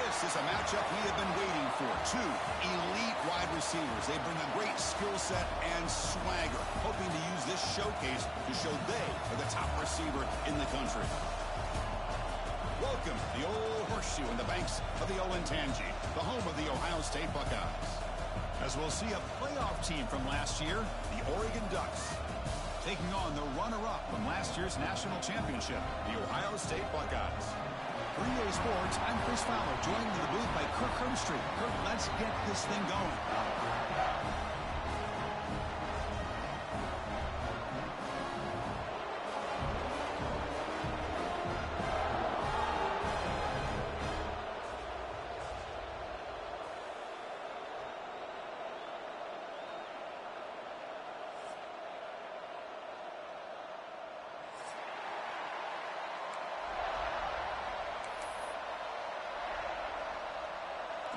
This is a matchup we have been waiting for. Two elite wide receivers. They bring a great skill set and swagger, hoping to use this showcase to show they are the top receiver in the country. Welcome to the old horseshoe in the banks of the Olentangy, the home of the Ohio State Buckeyes. As we'll see a playoff team from last year, the Oregon Ducks, taking on the runner-up from last year's national championship, the Ohio State Buckeyes. For EA Sports, I'm Chris Fowler, joined in the booth by Kirk Herbstreit. Kirk, let's get this thing going.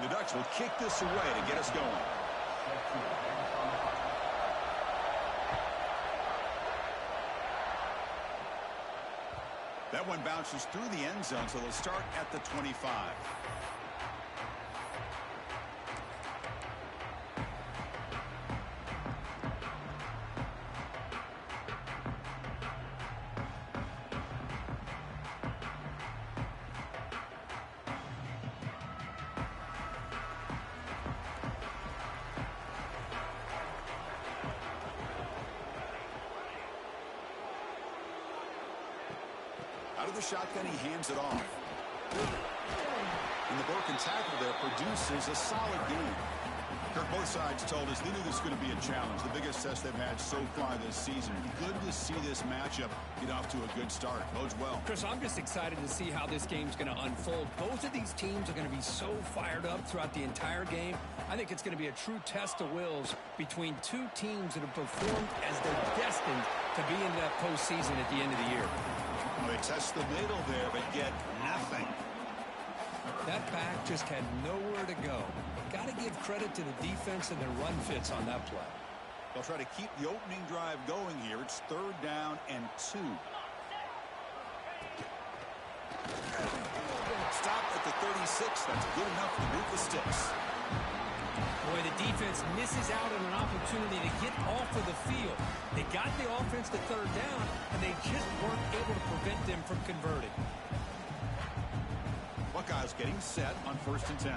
The Ducks will kick this away to get us going. That one bounces through the end zone, so they'll start at the 25. Out of the shotgun, he hands it off. And the broken tackle there produces a solid game. Kirk, both sides told us they knew this was going to be a challenge, the biggest test they've had so far this season. Good to see this matchup get off to a good start. Bodes well. Chris, I'm just excited to see how this game's going to unfold. Both of these teams are going to be so fired up throughout the entire game. I think it's going to be a true test of wills between two teams that have performed as they're destined to be in that postseason at the end of the year. They test the middle there, but get nothing. That back just had nowhere to go. Got to give credit to the defense and their run fits on that play. They'll try to keep the opening drive going here. It's 3rd down and 2. Stop at the 36. That's good enough to move the sticks. Boy, the defense misses out on an opportunity to get off of the field. They got the offense to 3rd down, and they just weren't able to prevent them from converting. Buckeyes getting set on 1st and 10.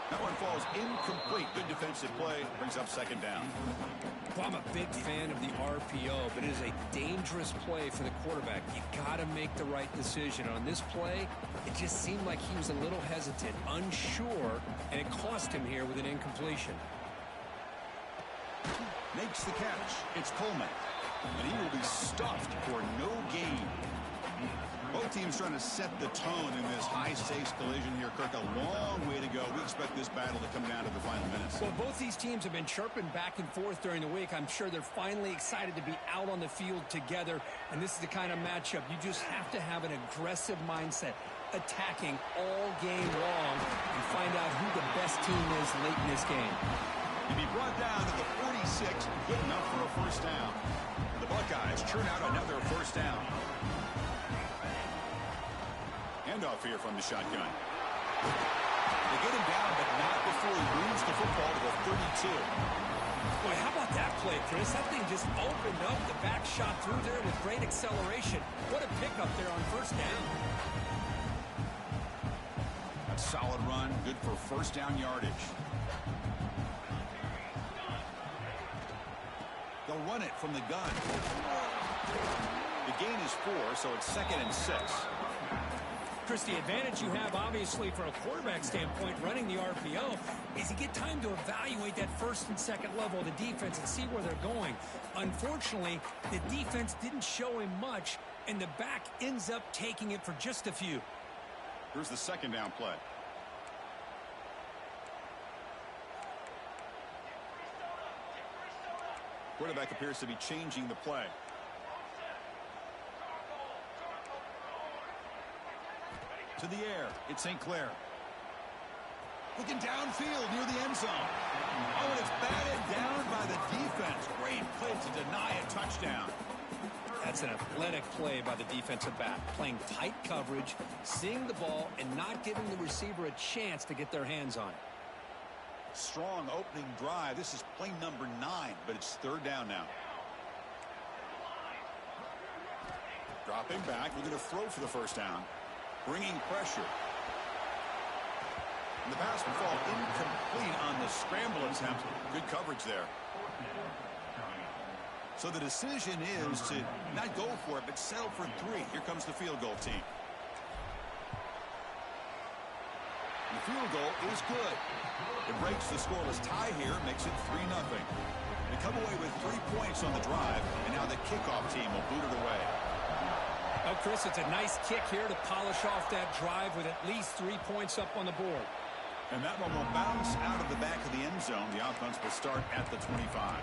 That one falls incomplete. Good defensive play. Brings up 2nd down. Well, I'm a big fan of the RPO, but it is a dangerous play for the quarterback. You got to make the right decision. On this play, it just seemed like he was a little hesitant, unsure, and it cost him here with an incompletion. Makes the catch. It's Coleman. And he will be stuffed for no gain. Both teams trying to set the tone in this high-stakes collision here. Kirk, a long way to go. We expect this battle to come down to the final minutes. Well, both these teams have been chirping back and forth during the week. I'm sure they're finally excited to be out on the field together. And this is the kind of matchup you just have to have an aggressive mindset, attacking all game long and find out who the best team is late in this game. He'll be brought down to the 46, good enough for a 1st down. The Buckeyes churn out another 1st down. Handoff here from the shotgun. They get him down, but not before he moves the football to the 32. Boy, how about that play, Chris? That thing just opened up. The back shot through there with great acceleration. What a pickup there on 1st down. A solid run, good for 1st down yardage. They'll run it from the gun. The gain is 4, so it's 2nd and 6. Chris, the advantage you have, obviously, from a quarterback standpoint, running the RPO, is you get time to evaluate that 1st and 2nd level of the defense and see where they're going. Unfortunately, the defense didn't show him much, and the back ends up taking it for just a few. Here's the 2nd down play. Quarterback appears to be changing the play. To the air, it's St. Clair. Looking downfield near the end zone. Oh, and it's batted down by the defense. Great play to deny a touchdown. That's an athletic play by the defensive back, playing tight coverage, seeing the ball, and not giving the receiver a chance to get their hands on it. Strong opening drive. This is play number 9, but it's third down now. Dropping back, looking to throw for the first down. Bringing pressure. And the pass will fall incomplete on the scramble attempt. Good coverage there. So the decision is to not go for it, but settle for 3. Here comes the field goal team. The field goal is good. It breaks the scoreless tie here, makes it 3-0. They come away with 3 points on the drive, and now the kickoff team will boot it away. Oh, Chris, it's a nice kick here to polish off that drive with at least 3 points up on the board. And that one will bounce out of the back of the end zone. The offense will start at the 25.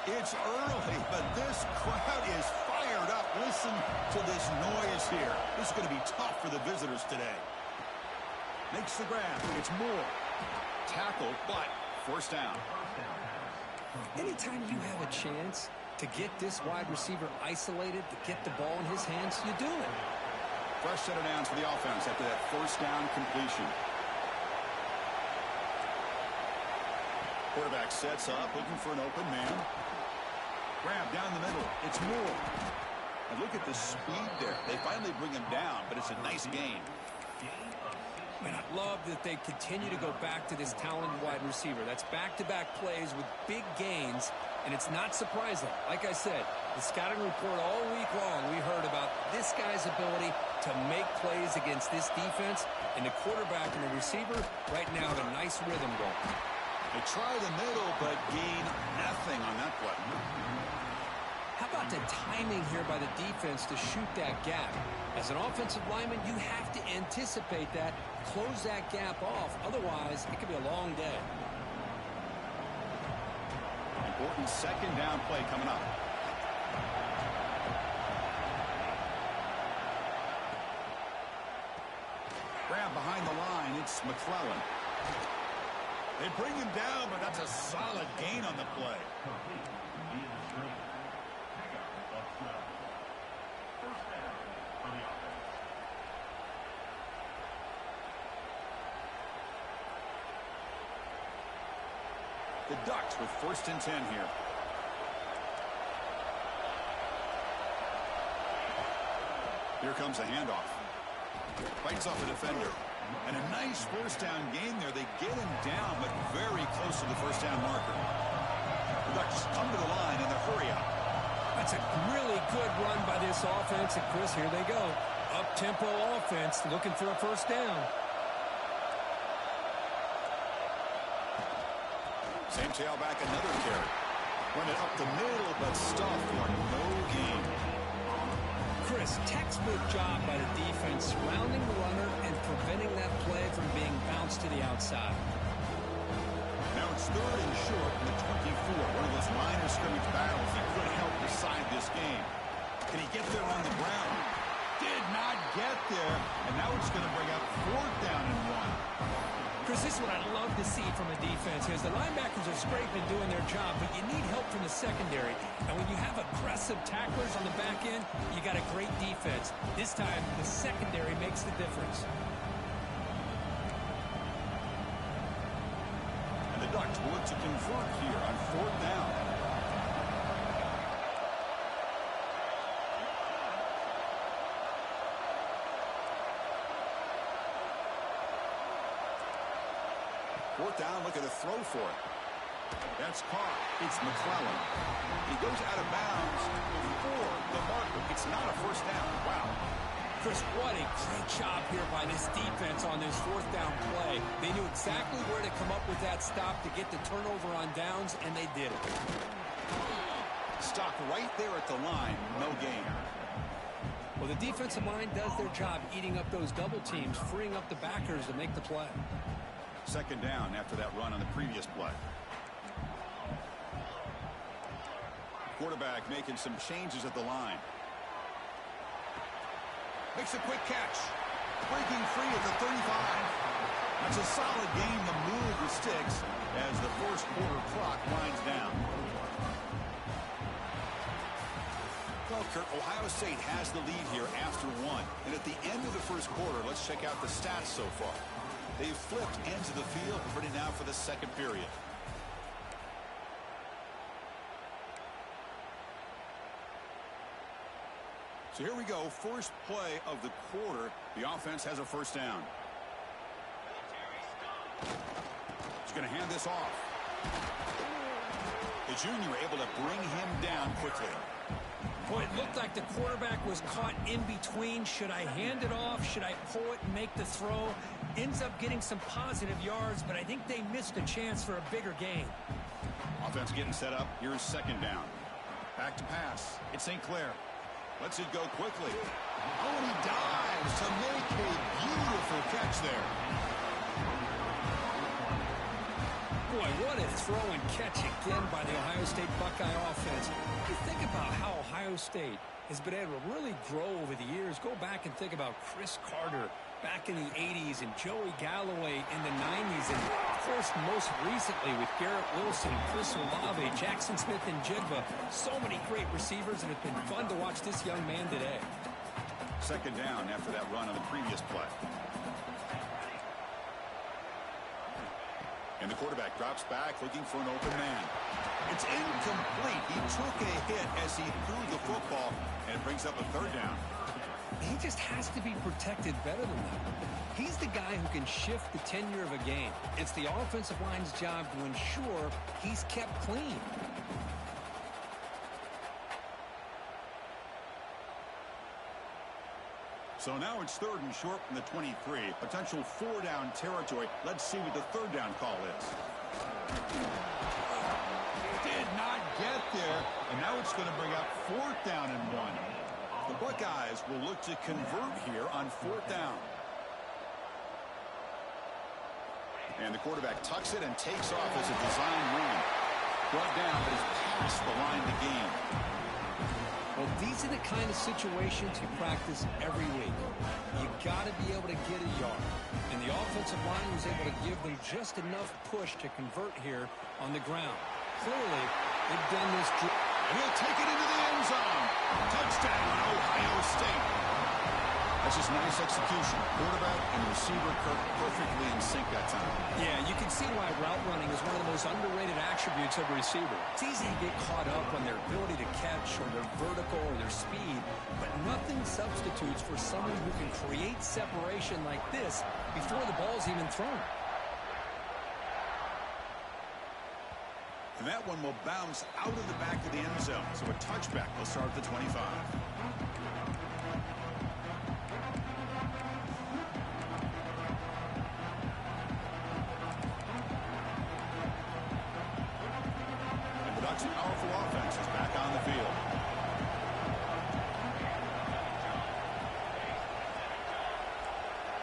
It's early, but this crowd is fired up. Listen to this noise here. This is going to be tough for the visitors today. Makes the grab. It's Moore. Tackle, but first down. Anytime you have a chance to get this wide receiver isolated, to get the ball in his hands, you do it. Fresh set of downs for the offense after that first down completion. Quarterback sets up, looking for an open man. Grab down the middle. It's Moore. And look at the speed there. They finally bring him down, but it's a nice gain. And I love that they continue to go back to this talented wide receiver. That's back-to-back plays with big gains, and it's not surprising. Like I said, the scouting report all week long, we heard about this guy's ability to make plays against this defense, and the quarterback and the receiver right now have a nice rhythm going. They try the middle, but gain nothing on that play. How about the timing here by the defense to shoot that gap? As an offensive lineman, you have to anticipate that, close that gap off. Otherwise, it could be a long day. Important second down play coming up. Grab behind the line. It's McClellan. They bring him down, but that's a solid gain on the play. The Ducks with 1st and 10 here. Here comes a handoff. Fights off the defender. And a nice first down gain there. They get him down, but very close to the first down marker. The Ducks come to the line in the hurry up. That's a really good run by this offense. And Chris, here they go. Up-tempo offense looking for a first down. Same tailback, another carry. Run it up the middle, but stuffed for no gain. Chris, textbook job by the defense, surrounding the runner and preventing that play from being bounced to the outside. Now it's 3rd and short from the 24. One of those line of scrimmage battles that could help decide this game. Can he get there on the ground? Did not get there. And now it's going to bring up 4th down and 1. Chris, this is what I love to see from a defense is the linebackers are scraping and doing their job, but you need help from the secondary. And when you have aggressive tacklers on the back end, you got a great defense. This time, the secondary makes the difference. And the Ducks will look to convert here on 4th down. Fourth down, look at the throw for it. That's caught. It's McClellan. He goes out of bounds before the marker. It's not a first down. Wow. Chris, what a great job here by this defense on this 4th down play. They knew exactly where to come up with that stop to get the turnover on downs, and they did it. Stopped right there at the line. No gain. Well, the defensive line does their job eating up those double teams, freeing up the backers to make the play. Second down after that run on the previous play. Quarterback making some changes at the line. Makes a quick catch. breaking free at the 35. That's a solid game to move the sticks as the first quarter clock winds down. Well, Kurt, Ohio State has the lead here after one. And at the end of the first quarter, let's check out the stats so far. They've flipped into the field, ready now for the second period. So here we go, first play of the quarter. The offense has a first down. He's going to hand this off. The junior able to bring him down quickly. Boy, it looked like the quarterback was caught in between. Should I hand it off? Should I pull it and make the throw? Ends up getting some positive yards, but I think they missed a chance for a bigger gain. Offense getting set up. Here's second down. Back to pass. It's St. Clair. Lets it go quickly. Oh, and he dives to make a beautiful catch there. Boy, what a throw and catch again by the Ohio State Buckeye offense. You think about how Ohio State has been able to really grow over the years. Go back and think about Chris Carter back in the 80s and Joey Galloway in the 90s. And, of course, most recently with Garrett Wilson, Chris Olave, Jackson Smith, and Jigba. So many great receivers, and it's been fun to watch this young man today. Second down after that run on the previous play. And the quarterback drops back looking for an open man. It's incomplete. He took a hit as he threw the football, and it brings up a third down. He just has to be protected better than that. He's the guy who can shift the tenure of a game. It's the offensive line's job to ensure he's kept clean. So now it's third and short from the 23. Potential four-down territory. Let's see what the third down call is. Did not get there, and now it's going to bring up fourth down and one. The Buckeyes will look to convert here on fourth down. And the quarterback tucks it and takes off as a design run. Brought down, but is past the line to gain. Well, these are the kind of situations you practice every week. You got to be able to get a yard. And the offensive line was able to give them just enough push to convert here on the ground. Clearly, they've done this. And he'll take it into the end zone. Touchdown, Ohio State. That's just nice execution. Quarterback and receiver perfectly in sync that time. Yeah, you can see why route running is one of the most underrated attributes of a receiver. It's easy to get caught up on their ability to catch or their vertical or their speed, but nothing substitutes for someone who can create separation like this before the ball's even thrown. And that one will bounce out of the back of the end zone. So a touchback will start at the 25. Ducks' powerful offense is back on the field.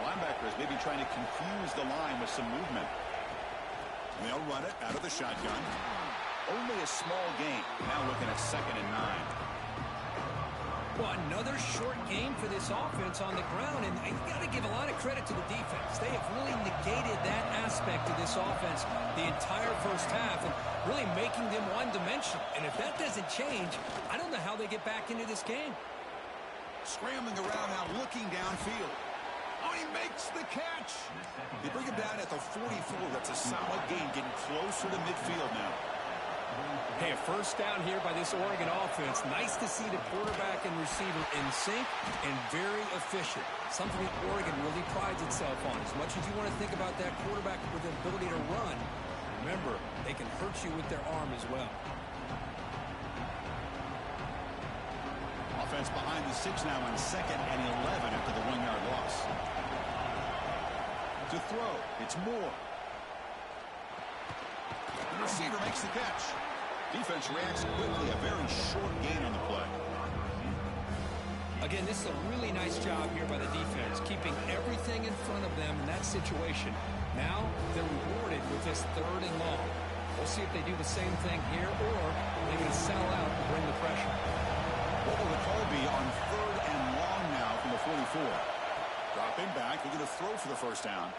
Linebackers maybe trying to confuse the line with some movement. And they'll run it out of the shotgun. Only a small gain. Now looking at 2nd and 9. Well, another short game for this offense on the ground, and you got to give a lot of credit to the defense. They have really negated that aspect of this offense the entire first half and really making them one-dimensional. And if that doesn't change, I don't know how they get back into this game. Scrambling around now, looking downfield. Oh, he makes the catch. They bring him down at the 44. That's a solid gain, getting closer to midfield now. Hey, a first down here by this Oregon offense. Nice to see the quarterback and receiver in sync and very efficient. Something that Oregon really prides itself on. As much as you want to think about that quarterback with the ability to run, remember, they can hurt you with their arm as well. Offense behind the 6 now on 2nd and 11 after the 1-yard loss. To throw, it's Moore. The receiver makes the catch. Defense reacts quickly. A very short gain on the play. Again, this is a really nice job here by the defense, keeping everything in front of them in that situation. Now they're rewarded with this 3rd and long. We'll see if they do the same thing here, or they can sell out and bring the pressure. What will the call be on 3rd and long now from the 44? Dropping back. to throw for the first down.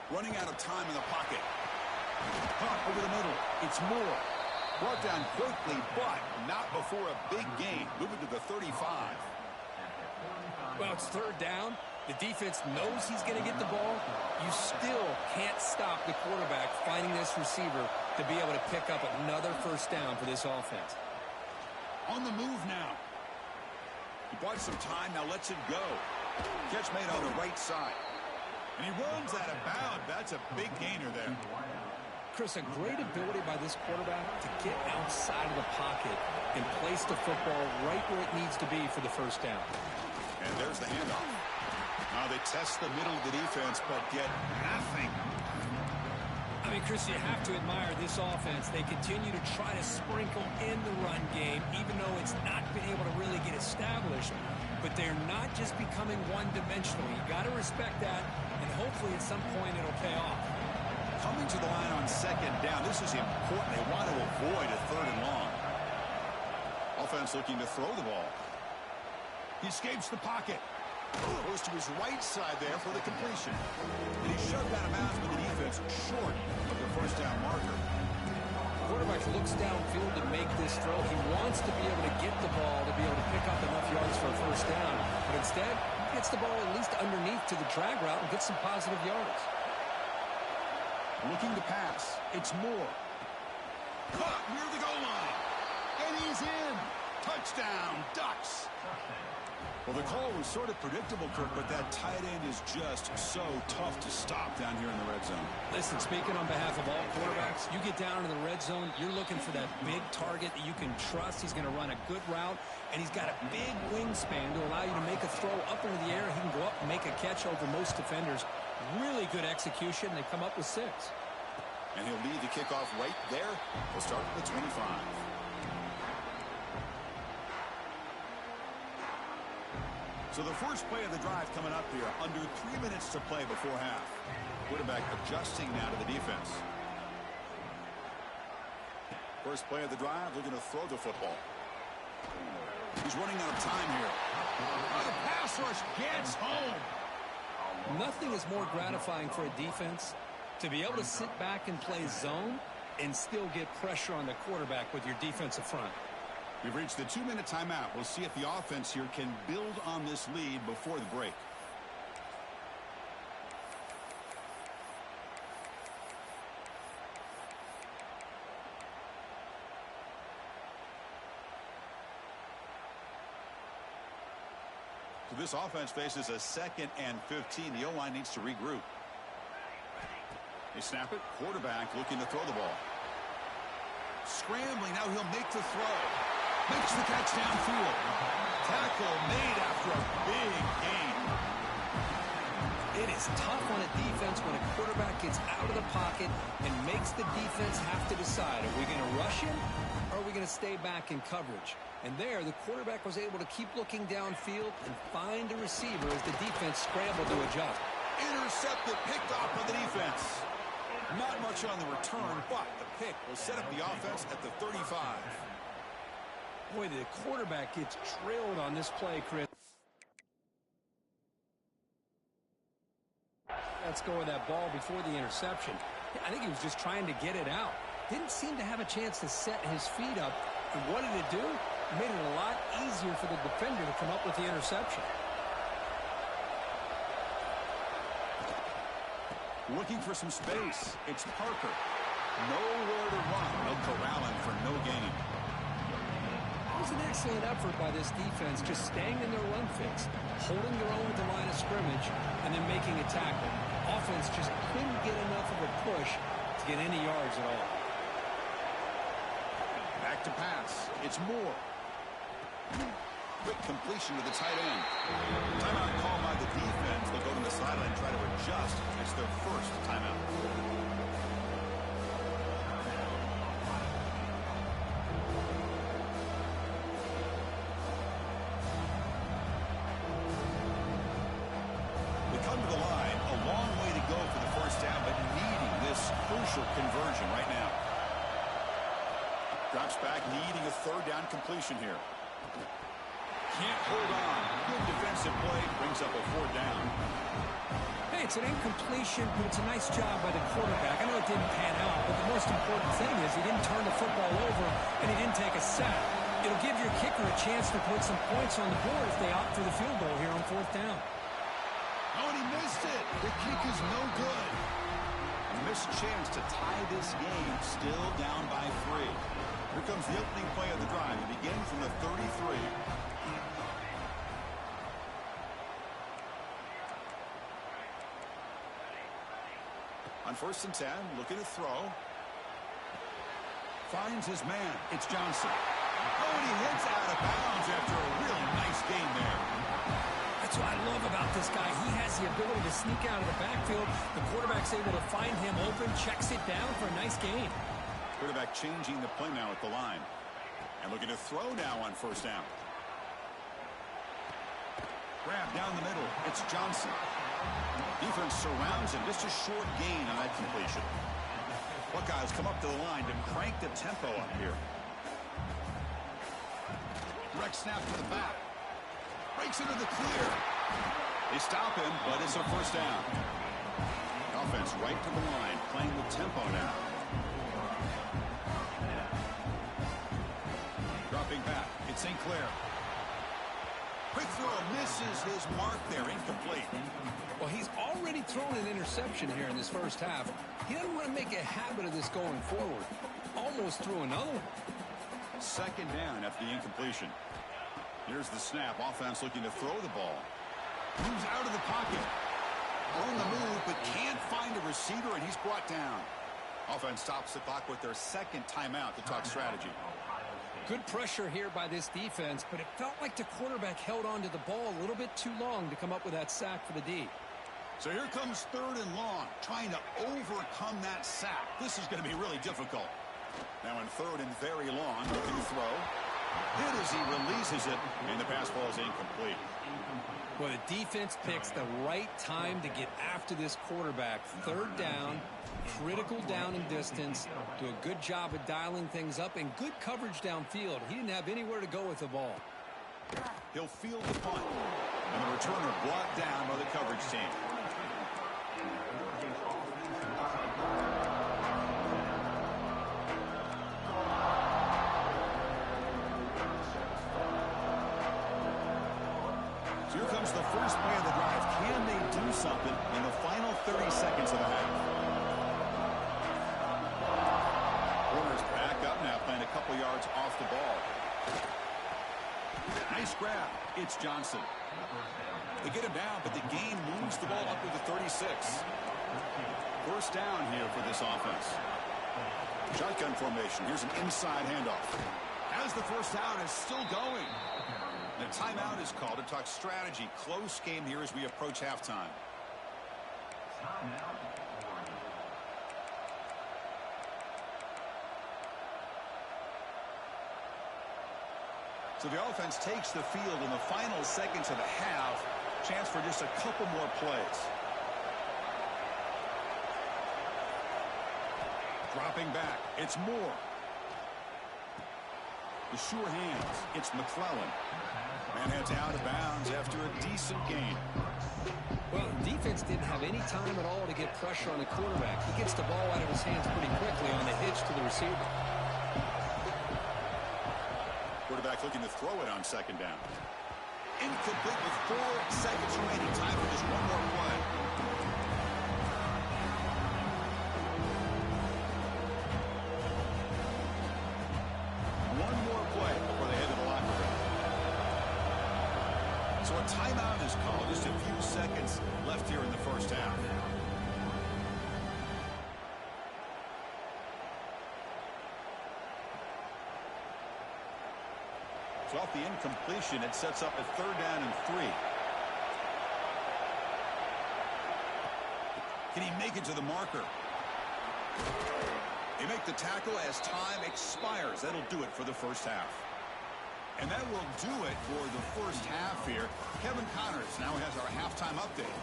Running out of time in the pocket. Caught over the middle. It's Moore. Brought down quickly, but not before a big gain. Moving to the 35. Well, it's third down. The defense knows he's going to get the ball. You still can't stop the quarterback finding this receiver to be able to pick up another first down for this offense. On the move now. He bought some time, now lets it go. Catch made on the right side. And he runs out of bounds. That's a big gainer there. Chris, a great ability by this quarterback to get outside of the pocket and place the football right where it needs to be for the first down. And there's the handoff. Now they test the middle of the defense, but get nothing. I mean, Chris, you have to admire this offense. They continue to try to sprinkle in the run game, even though it's not been able to really get established. But they're not just becoming one-dimensional. You got to respect that, and hopefully at some point it'll pay off. Coming to the line on second down, this is important. They want to avoid a third and long. Offense looking to throw the ball. He escapes the pocket. Goes to his right side there for the completion. And he's shoved out of bounds with the defense short of the first down marker. The quarterback looks downfield to make this throw. He wants to be able to get the ball to be able to pick up enough yards for a first down. But instead, he gets the ball at least underneath to the drag route and gets some positive yards. Looking to pass. It's Moore. Caught near the goal line. And he's in. Touchdown, Ducks. Well, the call was sort of predictable, Kirk, but that tight end is just so tough to stop down here in the red zone. Listen, speaking on behalf of all quarterbacks, you get down into the red zone, you're looking for that big target that you can trust. He's going to run a good route, and he's got a big wingspan to allow you to make a throw up into the air. He can go up and make a catch over most defenders. Really good execution. They come up with 6. And he'll lead the kickoff right there. We'll start at the 25. So the first play of the drive coming up here. Under 3 minutes to play before half. Quarterback adjusting now to the defense. First play of the drive, looking to throw the football. He's running out of time here. The pass rush gets home. Nothing is more gratifying for a defense to be able to sit back and play zone and still get pressure on the quarterback with your defensive front. We've reached the 2-minute timeout. We'll see if the offense here can build on this lead before the break. So this offense faces a 2nd and 15. The O-line needs to regroup. They snap it. Quarterback looking to throw the ball. Scrambling. Now he'll make the throw. Makes the catch downfield. Tackle made after a big gain. It is tough on a defense when a quarterback gets out of the pocket and makes the defense have to decide, are we going to rush him or are we going to stay back in coverage? And there, the quarterback was able to keep looking downfield and find a receiver as the defense scrambled to adjust. Intercepted, picked off by the defense. Not much on the return, but the pick will set up the offense at the 35. Boy, the quarterback gets drilled on this play, Chris. Let's go with that ball before the interception. I think he was just trying to get it out. Didn't seem to have a chance to set his feet up. And what did it do? It made it a lot easier for the defender to come up with the interception. Looking for some space. It's Parker. Nowhere to run. No corralling for no gain. It was an excellent effort by this defense, just staying in their run fix, holding their own at the line of scrimmage, and then making a tackle. Offense just couldn't get enough of a push to get any yards at all. Back to pass. It's Moore. Quick completion to the tight end. Timeout called by the defense. They'll go to the sideline and try to adjust. It's their first timeout. They come to the line. A long way to go for the first down, but needing this crucial conversion right now. Drops back, needing a third down completion here. can't hold on. Good defensive play brings up a 4th down. Hey, it's an incompletion, but it's a nice job by the quarterback. I know it didn't pan out, but the most important thing is he didn't turn the football over and he didn't take a sack. It'll give your kicker a chance to put some points on the board if they opt for the field goal here on 4th down. Oh, and he missed it. The kick is no good. A missed chance to tie this game, still down by 3. Here comes the opening play of the drive. It begins from the 33. On 1st and 10, looking to throw. Finds his man. It's Johnson. Oh, and he hits out of bounds after a really nice game there. That's what I love about this guy. He has the ability to sneak out of the backfield. The quarterback's able to find him open, checks it down for a nice gain. Quarterback changing the play now at the line. And looking to throw now on 1st down. Grab down the middle. It's Johnson. Defense surrounds him. Just a short gain on that completion. Buckeyes come up to the line to crank the tempo up here. Direct snap to the back. Breaks into the clear. They stop him, but it's a 1st down. Offense right to the line, playing with tempo now. Dropping back. It's St. Clair. Quick throw misses his mark there. Incomplete. Well, he's already thrown an interception here in this 1st half. He doesn't want to make a habit of this going forward. Almost threw another one. 2nd down after the incompletion. Here's the snap. Offense looking to throw the ball. Moves out of the pocket. On the move, but can't find a receiver, and he's brought down. Offense stops the clock with their 2nd timeout to talk strategy. Good pressure here by this defense, but it felt like the quarterback held on to the ball a little bit too long to come up with that sack for the D. So here comes 3rd and long, trying to overcome that sack. This is going to be really difficult. Now in 3rd and very long, looking to throw. Hit as he releases it, and the pass ball is incomplete. Well, the defense picks the right time to get after this quarterback. 3rd down, critical down and distance. Do a good job of dialing things up and good coverage downfield. He didn't have anywhere to go with the ball. He'll field the punt, and the returner brought down by the coverage team. Here comes the first play of the drive. Can they do something in the final 30 seconds of the half? Corners back up now, playing a couple yards off the ball. Nice grab. It's Johnson. They get him down, but the gain moves the ball up to the 36. 1st down here for this offense. Shotgun formation. Here's an inside handoff. As the 1st down is still going. The timeout is called to talk strategy. Close game here as we approach halftime. So the offense takes the field in the final seconds of the half. Chance for just a couple more plays. Dropping back. It's Moore. The sure hands. It's McClellan. Man heads out of bounds after a decent gain. Well, defense didn't have any time at all to get pressure on the quarterback. He gets the ball out of his hands pretty quickly on the hitch to the receiver. Quarterback looking to throw it on 2nd down. Incomplete with 4 seconds remaining. Time for just one more play. One more play before they head to the locker room. So a timeout is called. Just a few seconds left here in the 1st half. So off the incompletion, it sets up a 3rd down and 3. Can he make it to the marker? They make the tackle as time expires. That'll do it for the 1st half. And that will do it for the 1st half here. Kevin Connors now has our halftime update.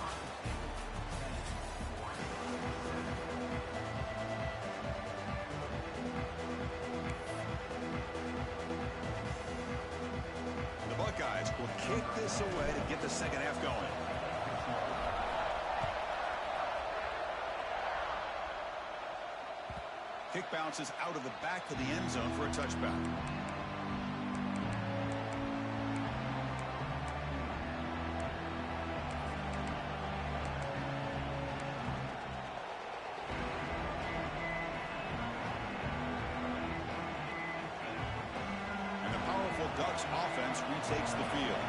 The Buckeyes will kick this away to get the second half going. Kick bounces out of the back of the end zone for a touchback. And the powerful Ducks offense retakes the field.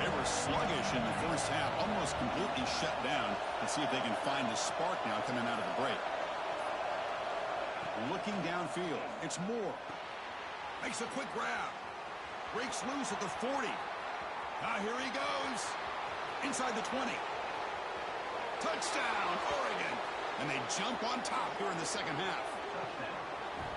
They were sluggish in the first half, almost completely shut down. Let's see if they can find the spark now coming out of the break. Looking downfield, it's Moore. Makes a quick grab. Breaks loose at the 40. Here he goes. Inside the 20. Touchdown, Oregon. And they jump on top here in the second half.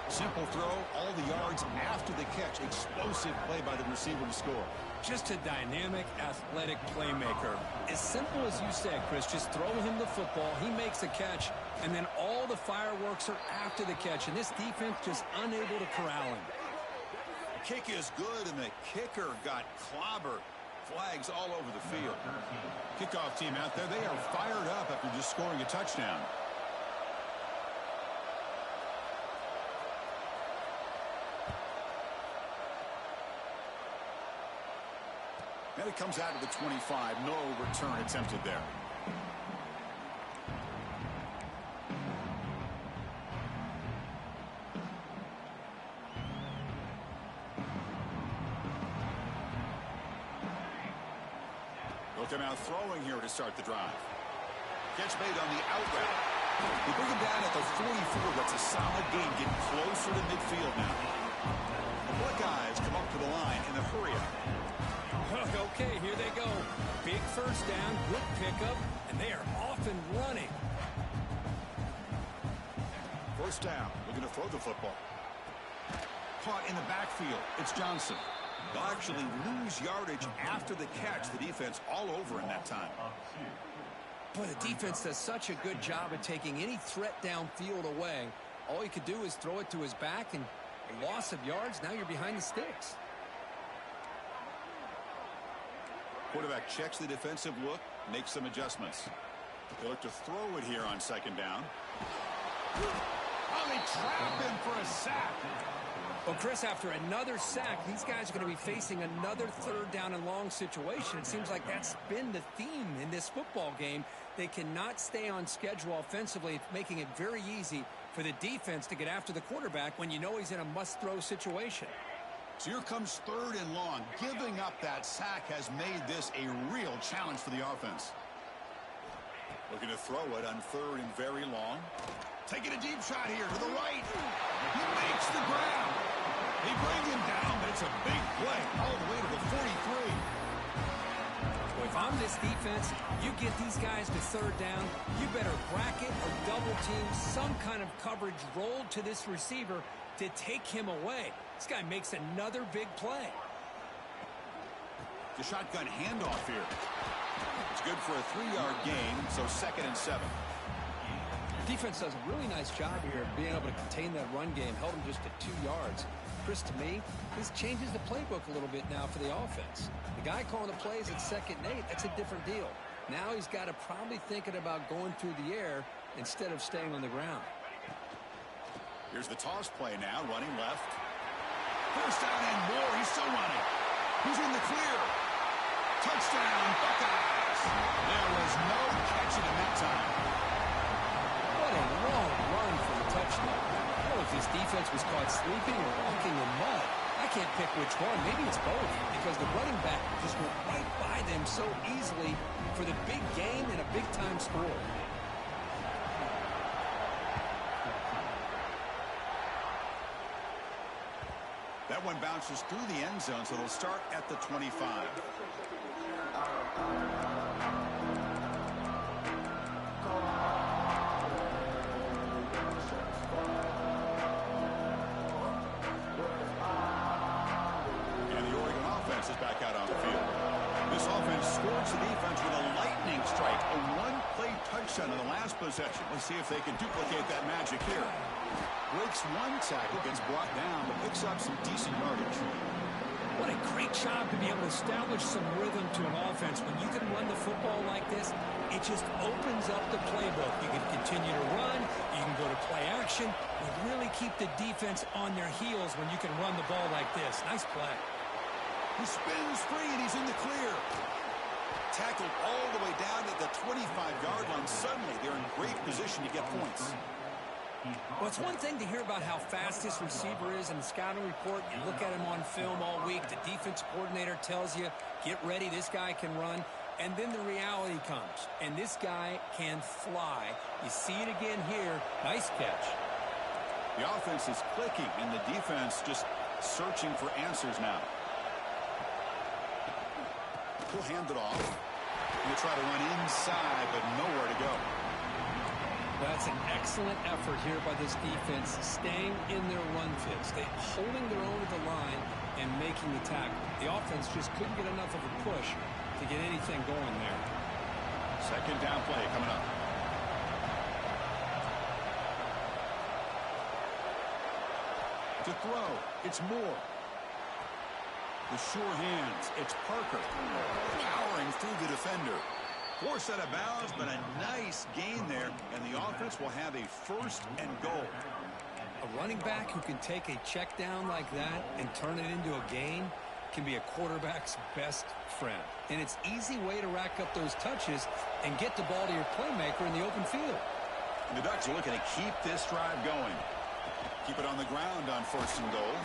Simple throw, all the yards after the catch. Explosive play by the receiver to score. Just a dynamic, athletic playmaker. As simple as you said, Chris, just throw him the football, he makes a catch, and then all the fireworks are after the catch, and this defense just unable to corral him. The kick is good, and the kicker got clobbered. Flags all over the field. Kickoff team out there, they are fired up after just scoring a touchdown. And it comes out of the 25. No return attempted there. They'll come out throwing here to start the drive. Catch made on the out route. They bring him down at the 44. That's a solid gain. Getting closer to midfield now. The Buckeyes come up to the line in a hurry up. Okay, here they go. Big first down, good pickup, and they are off and running. First down, looking to throw the football. Caught in the backfield, it's Johnson. They'll actually lose yardage after the catch. The defense all over in that time. Boy, the defense does such a good job of taking any threat downfield away. All you could do is throw it to his back, and a loss of yards, now you're behind the sticks. Quarterback checks the defensive look, makes some adjustments. They look to throw it here on second down. Oh, they trap him for a sack. Well, Chris, after another sack, these guys are going to be facing another third down and long situation. It seems like that's been the theme in this football game. They cannot stay on schedule offensively, making it very easy for the defense to get after the quarterback when you know he's in a must-throw situation. So here comes third and long. Giving up that sack has made this a real challenge for the offense. Looking to throw it on third and very long. Taking a deep shot here to the right. He makes the grab. They bring him down, but it's a big play all the way to the 43. Well, if I'm this defense, you get these guys to third down, you better bracket or double team some kind of coverage rolled to this receiver to take him away. This guy makes another big play. The shotgun handoff here. It's good for a 3-yard gain, so second and 7. Defense does a really nice job here of being able to contain that run game, held him just at 2 yards. Chris, to me, this changes the playbook a little bit now for the offense. The guy calling the plays at 2nd and 8, that's a different deal. Now he's got to probably thinking about going through the air instead of staying on the ground. Here's the toss play now, running left. First down and more. He's still running. He's in the clear. Touchdown, Buckeyes. There was no catching him that time. What a long run for the touchdown. I don't know if this defense was caught sleeping or walking in mud. I can't pick which one. Maybe it's both, because the running back just went right by them so easily for the big game and a big-time score. That one bounces through the end zone, so they'll start at the 25. And the Oregon offense is back out on the field. This offense scored the defense with a lightning strike, a one-play touchdown in the last possession. Let's see if they can duplicate that magic here. Breaks one tackle, gets brought down, but picks up some decent yardage. What a great job to be able to establish some rhythm to an offense. When you can run the football like this, it just opens up the playbook. You can continue to run, you can go to play action, and really keep the defense on their heels when you can run the ball like this. Nice play. He spins free, and he's in the clear. Tackled all the way down at the 25-yard line. Suddenly, they're in great position to get points. Well, it's one thing to hear about how fast this receiver is in the scouting report. You look at him on film all week. The defense coordinator tells you, get ready, this guy can run. And then the reality comes, and this guy can fly. You see it again here. Nice catch. The offense is clicking, and the defense just searching for answers now. He'll hand it off. He'll try to run inside, but nowhere to go. That's an excellent effort here by this defense, staying in their run fits. They're holding their own at the line and making the tackle. The offense just couldn't get enough of a push to get anything going there. Second down play coming up. To throw, it's Moore. The sure hands, it's Parker. Powering through the defender. Forced out of bounds, but a nice gain there, and the offense will have a first and goal. A running back who can take a check down like that and turn it into a gain can be a quarterback's best friend. And it's an easy way to rack up those touches and get the ball to your playmaker in the open field. And the Ducks are looking to keep this drive going. Keep it on the ground on first and goal.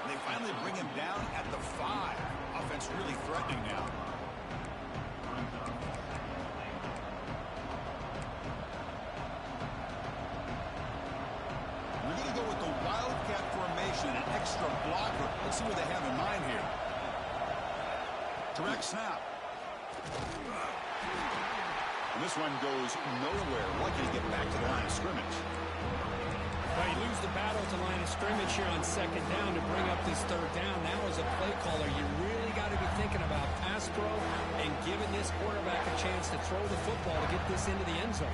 And they finally bring him down at the 5. Offense really threatening now. We're going to go with the Wildcat formation, an extra blocker. Let's see what they have in mind here. Direct snap. And this one goes nowhere. Lucky to get back to the line of scrimmage. Well, you lose the battle at the line of scrimmage here on second down to bring up this third down. Now as a play caller, you really got to be thinking about pass pro and giving this quarterback a chance to throw the football to get this into the end zone.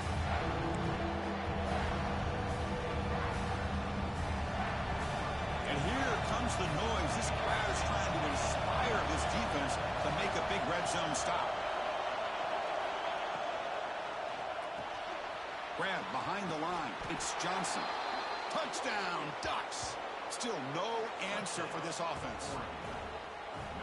And here comes the noise. This crowd is trying to inspire this defense to make a big red zone stop. Grab behind the line. It's Johnson. Touchdown, Ducks. Still no answer for this offense.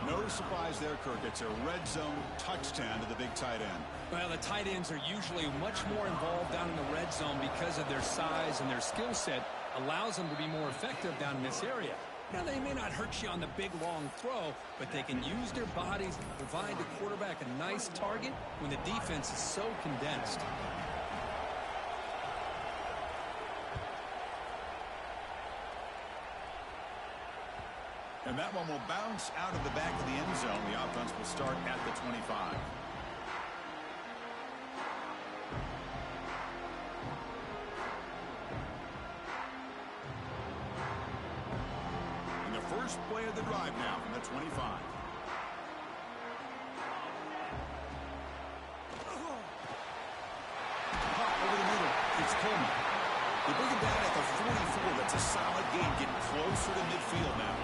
No surprise there, Kirk. It's a red zone touchdown to the big tight end. Well, the tight ends are usually much more involved down in the red zone because of their size and their skill set allows them to be more effective down in this area. Now, they may not hurt you on the big, long throw, but they can use their bodies to provide the quarterback a nice target when the defense is so condensed. And that one will bounce out of the back of the end zone. The offense will start at the 25. And the first play of the drive now from the 25. Pop over the middle. It's Coleman. They bring him down at the 44. That's a solid gain, getting closer to midfield now.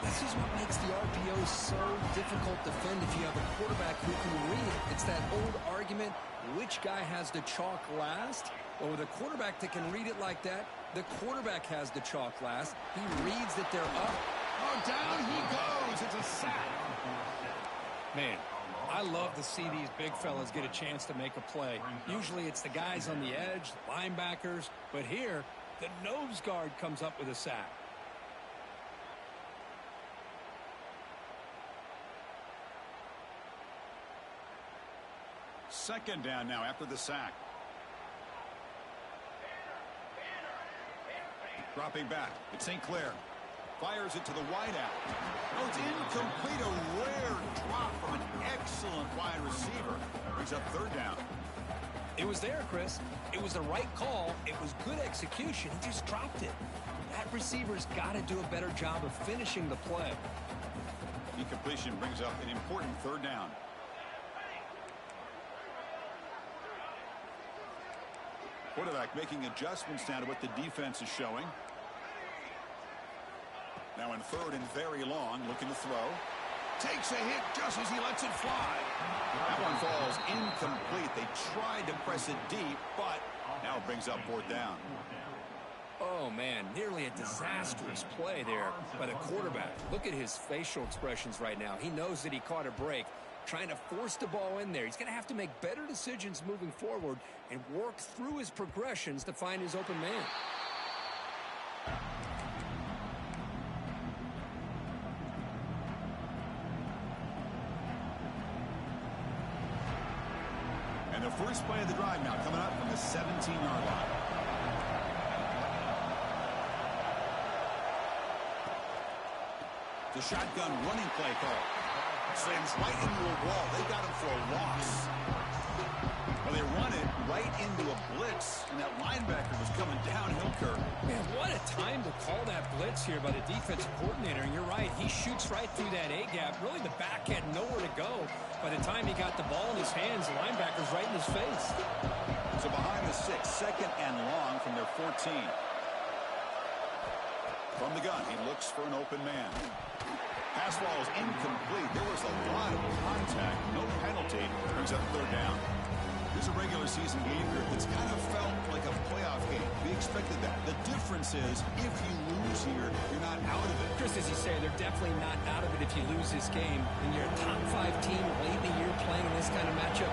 This is what makes the RPO so difficult to defend if you have a quarterback who can read it. It's that old argument, which guy has the chalk last? Well, with a quarterback that can read it like that, the quarterback has the chalk last. He reads that they're up. Oh, down he goes. It's a sack. Man, I love to see these big fellas get a chance to make a play. Usually it's the guys on the edge, the linebackers, but here, the nose guard comes up with a sack. Second down now after the sack. Dropping back. It's St. Clair. Fires it to the wideout. Oh, it's incomplete. A rare drop from an excellent wide receiver. Brings up third down. It was there, Chris. It was the right call. It was good execution. He just dropped it. That receiver's got to do a better job of finishing the play. Incompletion brings up an important third down. Quarterback making adjustments now to what the defense is showing. Now in 3rd and very long, looking to throw. Takes a hit just as he lets it fly. That one falls incomplete. They tried to press it deep, but now it brings up 4th down. Oh, man, nearly a disastrous play there by the quarterback. Look at his facial expressions right now. He knows that he caught a break, trying to force the ball in there. He's going to have to make better decisions moving forward and work through his progressions to find his open man. And the first play of the drive now coming up from the 17-yard line. The shotgun running play call. Slams right into a wall. They got him for a loss. Well, they run it right into a blitz, and that linebacker was coming downhill, Kirk. Man, what a time to call that blitz here by the defensive coordinator. And you're right, he shoots right through that A-gap. Really, the back had nowhere to go. By the time he got the ball in his hands, the linebacker's right in his face. So behind the 6, 2nd and long from their 14. From the gun, he looks for an open man. Pass ball is incomplete. There was a lot of contact, no penalty. Brings up 3rd down. Here's a regular season game here that's kind of felt like a playoff game. We expected that. The difference is, if you lose here, you're not out of it. Chris, as you say, they're definitely not out of it if you lose this game. And you're a top 5 team late in the year playing in this kind of matchup.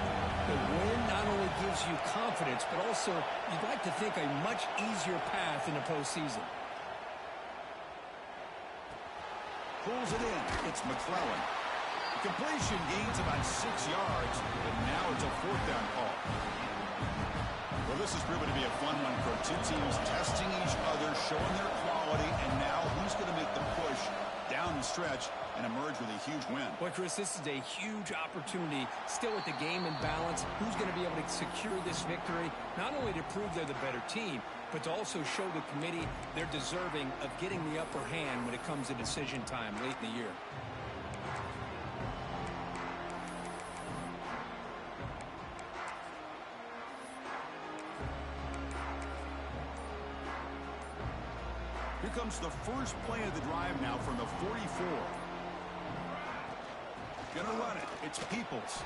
The win not only gives you confidence, but also you'd like to think a much easier path in the postseason. Pulls it in. It's McClellan. The completion gains about 6 yards, but now it's a 4th down call. Well, this has proven to be a fun one for 2 teams testing each other, showing their quality, and now who's going to make the push down the stretch and emerge with a huge win. Boy, Chris, this is a huge opportunity. Still with the game in balance, who's going to be able to secure this victory, not only to prove they're the better team, but to also show the committee they're deserving of getting the upper hand when it comes to decision time late in the year. Here comes the first play of the drive now from the 44. Gonna run it. It's Peoples.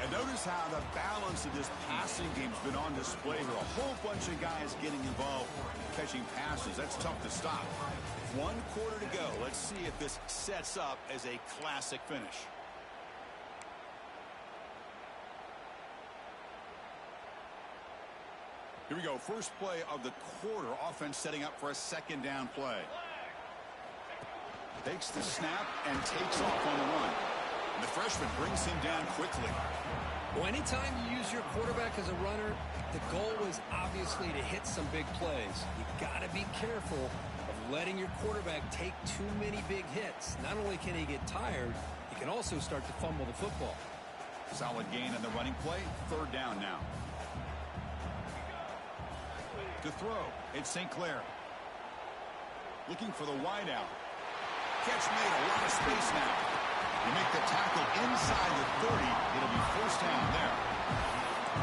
And notice how the balance of this passing game's been on display here. A whole bunch of guys getting involved catching passes. That's tough to stop. 1 quarter to go. Let's see if this sets up as a classic finish. Here we go. First play of the quarter. Offense setting up for a 2nd down play. Takes the snap and takes off on the run. And the freshman brings him down quickly. Well, anytime you use your quarterback as a runner, the goal is obviously to hit some big plays. You got to be careful of letting your quarterback take too many big hits. Not only can he get tired, he can also start to fumble the football. Solid gain on the running play. 3rd down now. To throw, it's St. Clair. Looking for the wideout. Catch made, a lot of space now. You make the tackle inside the 30. It'll be 1st down there.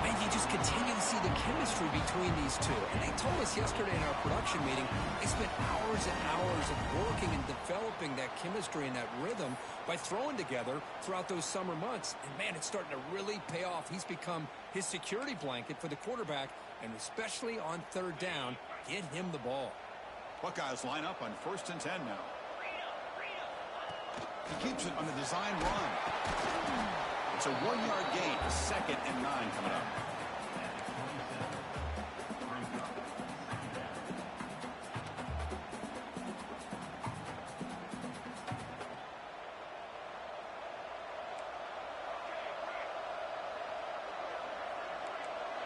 And you just continue to see the chemistry between these two. And they told us yesterday in our production meeting, they spent hours and hours of working and developing that chemistry and that rhythm by throwing together throughout those summer months. And, man, it's starting to really pay off. He's become his security blanket for the quarterback, and especially on 3rd down, get him the ball. Buckeyes line up on 1st and 10 now. He keeps it on the design run. It's a 1-yard gain, 2nd and 9 coming up.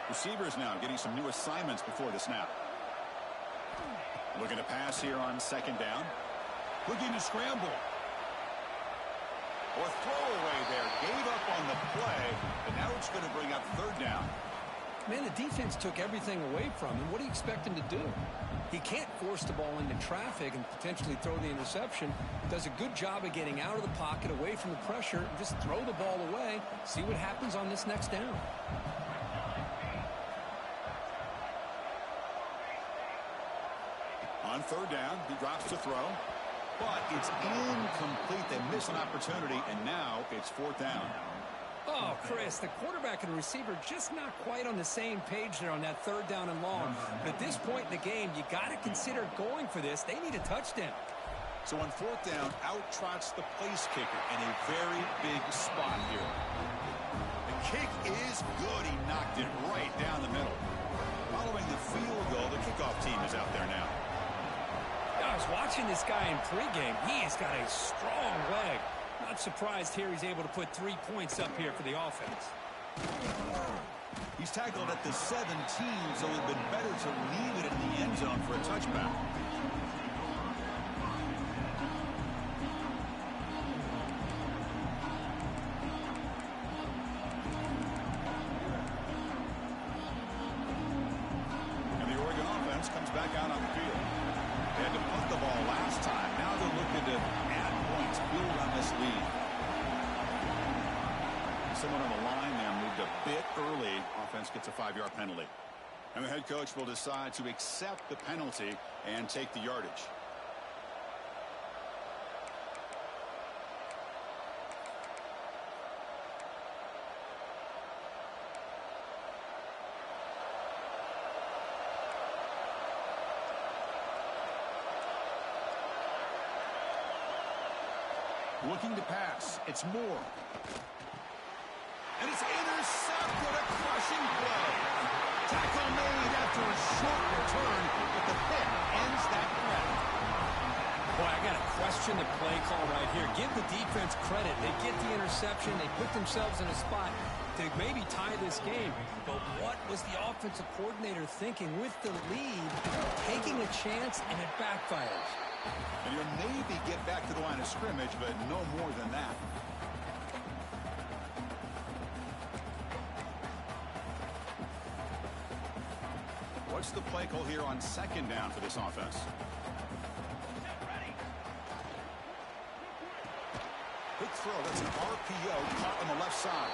Receivers now getting some new assignments before the snap. Looking to pass here on 2nd down. Looking to scramble. Or throwaway there. Gave up on the play, but now it's going to bring up 3rd down. Man, the defense took everything away from him. What do you expect him to do? He can't force the ball into traffic and potentially throw the interception. Does a good job of getting out of the pocket, away from the pressure, and just throw the ball away. See what happens on this next down. On third down, he drops to throw. But it's incomplete. They miss an opportunity, and now it's fourth down. Oh, Chris, the quarterback and the receiver just not quite on the same page there on that third down and long. But at this point in the game, you got to consider going for this. They need a touchdown. So on fourth down, out trots the place kicker in a very big spot here. The kick is good. He knocked it right down the middle. Following the field goal, the kickoff team is out there now. I was watching this guy in pregame. He has got a strong leg. Not surprised here he's able to put 3 points up here for the offense. He's tackled at the 17, so it would have been better to leave it in the end zone for a touchback. And the Oregon offense comes back out on the field. They had to punt the ball last time. Now they're looking to add points, build on this lead. Someone on the line there moved a bit early. Offense gets a 5-yard penalty. And the head coach will decide to accept the penalty and take the yardage. Looking to pass. It's Moore. And it's intercepted, a crushing play. Tackle made after a short return, but the pick ends that play. Boy, I got to question the play call right here. Give the defense credit. They get the interception. They put themselves in a spot to maybe tie this game. But what was the offensive coordinator thinking with the lead, taking a chance, and it backfires? And you'll maybe get back to the line of scrimmage, but no more than that. What's the play call here on second down for this offense? Quick throw. That's an RPO caught on the left side.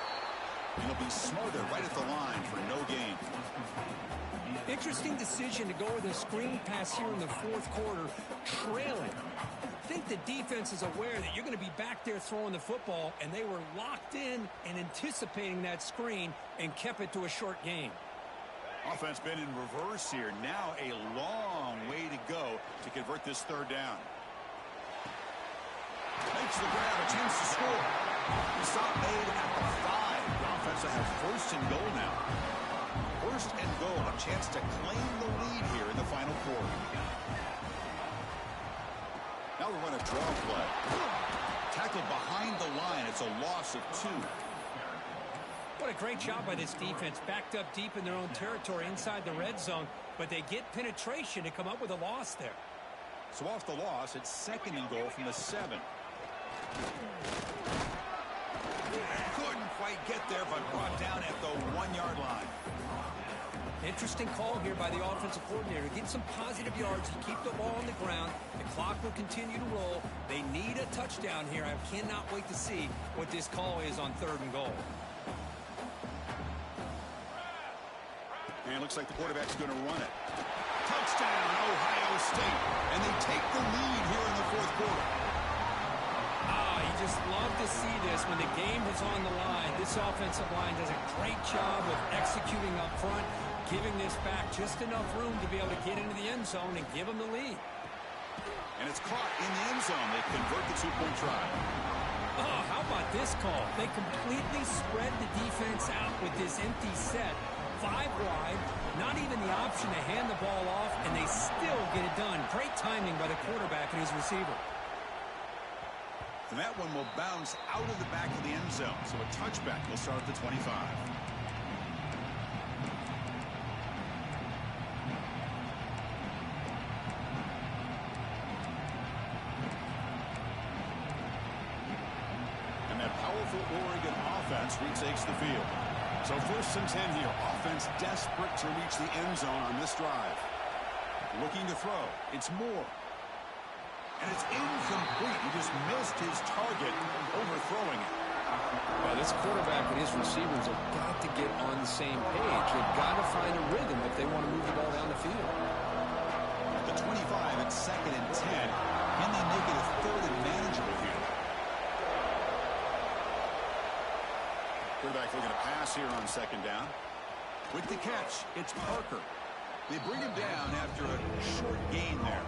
He'll be smothered right at the line for no gain. Interesting decision to go with a screen pass here in the fourth quarter, trailing. I think the defense is aware that you're going to be back there throwing the football, and they were locked in and anticipating that screen and kept it to a short gain. Offense been in reverse here. Now a long way to go to convert this third down. Makes the grab, a chance to score. The stop made at the 5. The offense will have first and goal now. First and goal, a chance to claim the lead here in the final quarter. Now we run a draw play. Tackled behind the line. It's a loss of 2. What a great job by this defense. Backed up deep in their own territory inside the red zone, but they get penetration to come up with a loss there. So off the loss, it's second and goal from the 7. Couldn't quite get there, but brought down at the 1-yard line. Interesting call here by the offensive coordinator. Get some positive yards. Keep the ball on the ground. The clock will continue to roll. They need a touchdown here. I cannot wait to see what this call is on third and goal. And it looks like the quarterback's going to run it. Touchdown, Ohio State. And they take the lead here in the fourth quarter. You just love to see this when the game is on the line. This offensive line does a great job of executing up front, giving this back just enough room to be able to get into the end zone and give them the lead. And it's caught in the end zone. They convert the 2-point try. Oh, how about this call? They completely spread the defense out with this empty set. 5 wide, not even the option to hand the ball off, and they still get it done. Great timing by the quarterback and his receiver. And that one will bounce out of the back of the end zone. So a touchback will start at the 25. And that powerful Oregon offense retakes the field. So 1st and 10 here. Offense desperate to reach the end zone on this drive. Looking to throw. It's Moore. And it's incomplete. He just missed his target, overthrowing it. Well, this quarterback and his receivers have got to get on the same page. They've got to find a rhythm if they want to move the ball down the field. At the 25, it's 2nd and 10. Can they make it a 3rd and manageable here? Quarterback looking to pass here on 2nd down. With the catch, it's Parker. They bring him down after a short gain there.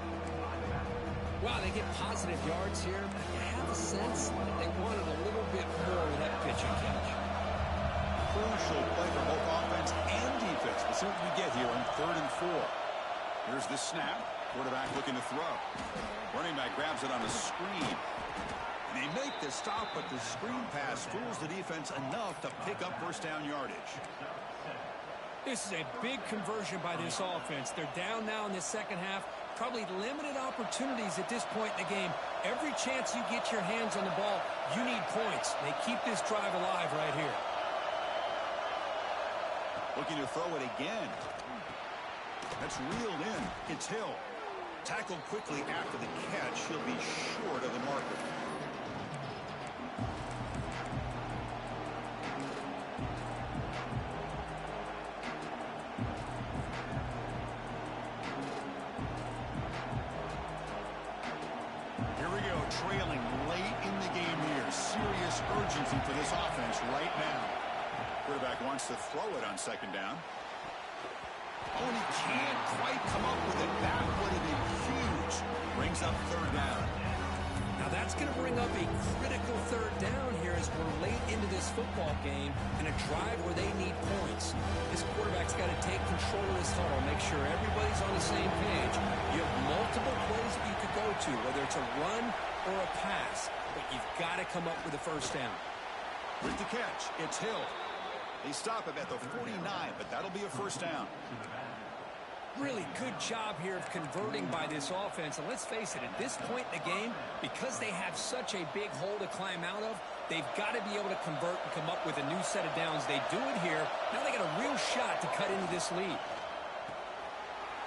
Wow, they get positive yards here, but you have a sense that they wanted a little bit more with that pitch and catch. Crucial play for both offense and defense. We'll see what we get here on 3rd and 4. Here's the snap. Quarterback looking to throw. Running back grabs it on a screen. And they make the stop, but the screen pass fools the defense enough to pick up 1st down yardage. This is a big conversion by this offense. They're down now in the 2nd half. Probably limited opportunities at this point in the game. Every chance you get your hands on the ball, you need points. They keep this drive alive right here. Looking to throw it again. That's reeled in. It's Hill. Tackled quickly after the catch. He'll be short of the marker. Trailing late in the game here. Serious urgency for this offense right now. Quarterback wants to throw it on 2nd down. Oh, and he can't quite come up with it. That would have been huge. Brings up 3rd down. Now that's going to bring up a critical 3rd down here as we're late into this football game in a drive where they need points. This quarterback's got to take control of this huddle, make sure everybody's on the same page. You have multiple plays that you could go to, whether it's a run or a pass, but you've got to come up with a 1st down. With the catch, it's Hill. They stop him at the 49, but that'll be a 1st down. Really good job here of converting by this offense. And let's face it, at this point in the game, because they have such a big hole to climb out of, they've got to be able to convert and come up with a new set of downs. They do it here. Now they got a real shot to cut into this lead.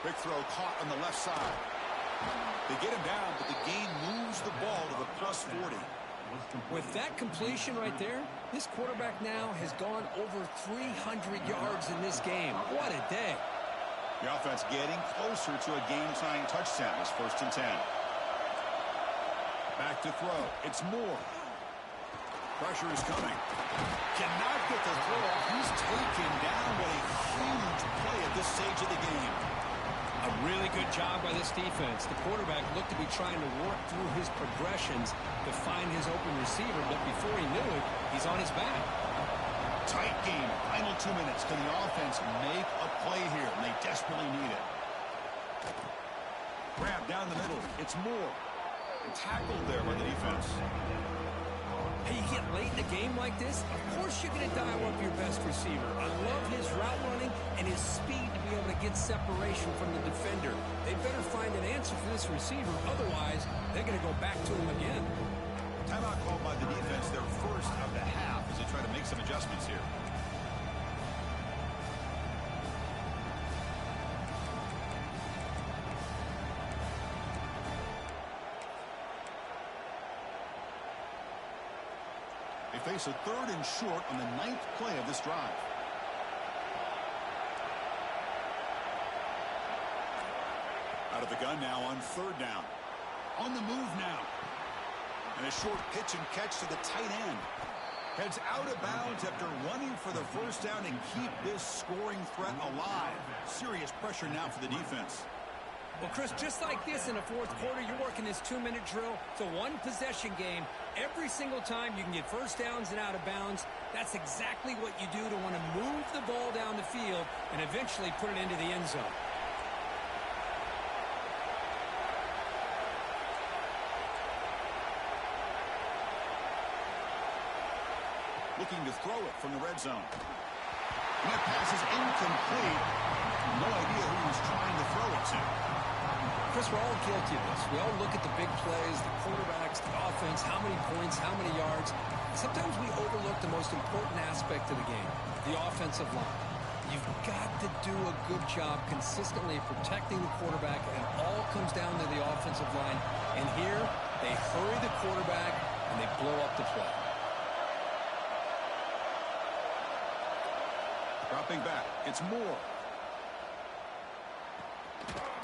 Quick throw caught on the left side. They get him down, but the gain moves the ball to the +40. With that completion right there, this quarterback now has gone over 300 yards in this game. What a day. The offense getting closer to a game-tying touchdown. It's 1st and 10. Back to throw. It's Moore. Pressure is coming. Cannot get the throw off. He's taken down. What a huge play at this stage of the game. A really good job by this defense. The quarterback looked to be trying to work through his progressions to find his open receiver, but before he knew it, he's on his back. Tight game. Final 2 minutes. Can the offense make a play here? And they desperately need it. Grab down the middle. It's Moore. And tackled there by the defense. Hey, you get late in a game like this, of course you're going to dial up your best receiver. I love his route running and his speed to be able to get separation from the defender. They better find an answer for this receiver. Otherwise, they're going to go back to him again. Timeout called by the defense, their first of the half, as they try to make some adjustments here. They face a 3rd and short on the 9th play of this drive. Out of the gun now on 3rd down. On the move now. And a short pitch and catch to the tight end. Heads out of bounds after running for the 1st down and keep this scoring threat alive. Serious pressure now for the defense. Well, Chris, just like this in the 4th quarter, you're working this 2-minute drill. It's a one-possession game. Every single time you can get 1st downs and out of bounds. That's exactly what you do to want to move the ball down the field and eventually put it into the end zone. Looking to throw it from the red zone. And that pass is incomplete. No idea who he's trying to throw it to. Chris, we're all guilty of this. We all look at the big plays, the quarterbacks, the offense, how many points, how many yards. Sometimes we overlook the most important aspect of the game, the offensive line. You've got to do a good job consistently protecting the quarterback, and it all comes down to the offensive line. And here, they hurry the quarterback, and they blow up the play. Dropping back, it's Moore.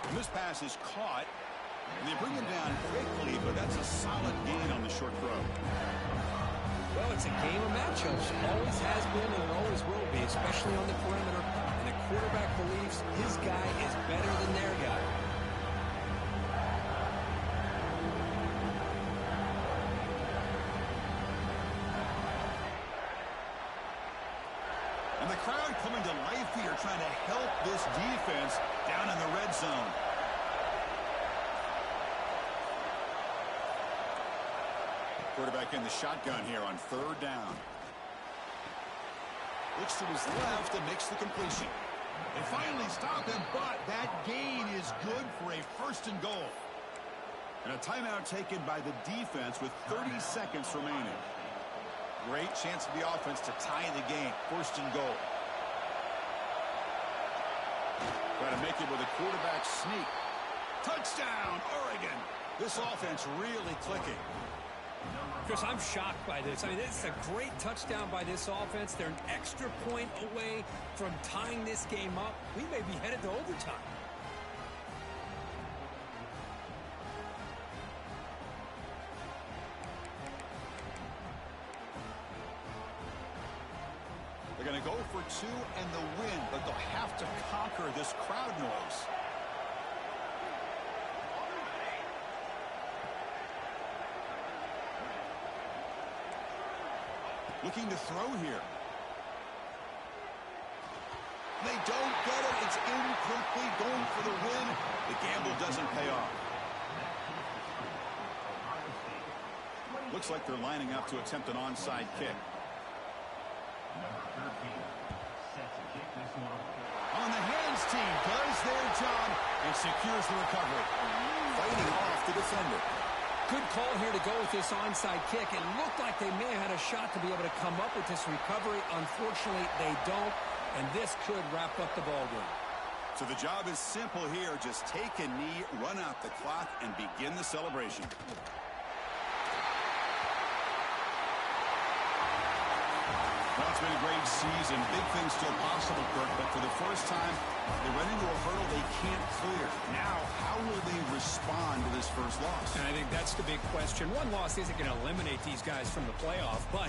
And this pass is caught. And they bring him down quickly, but that's a solid gain on the short throw. Well, it's a game of matchups. Always has been and it always will be, especially on the perimeter. And the quarterback believes his guy is better than their guy. And the crowd coming to life here, trying to help this defense down in the red zone. Quarterback in the shotgun here on third down. Looks to his left and makes the completion. They finally stop him, but that gain is good for a first and goal. And a timeout taken by the defense with 30 seconds remaining. Great chance for the offense to tie the game. First and goal. Try to make it with a quarterback sneak. Touchdown, Oregon. This offense really clicking. Chris, I'm shocked by this. I mean, this is a great touchdown by this offense. They're an extra point away from tying this game up. We may be headed to overtime. They're going to go for two and the win, but they'll have to conquer this crowd noise. Looking to throw here. They don't get it. It's incomplete. Going for the win. The gamble doesn't pay off. Looks like they're lining up to attempt an onside kick. On the hands team does their job and secures the recovery. Fighting off the defender. Good call here to go with this onside kick. It looked like they may have had a shot to be able to come up with this recovery. Unfortunately, they don't, and this could wrap up the ballgame. So the job is simple here. Just take a knee, run out the clock, and begin the celebration. Well, it's been a great season. Big things still possible, Kirk, but for the first time, they run into a hurdle they can't clear. Now, how will they respond to this first loss? And I think that's the big question. One loss isn't going to eliminate these guys from the playoff, but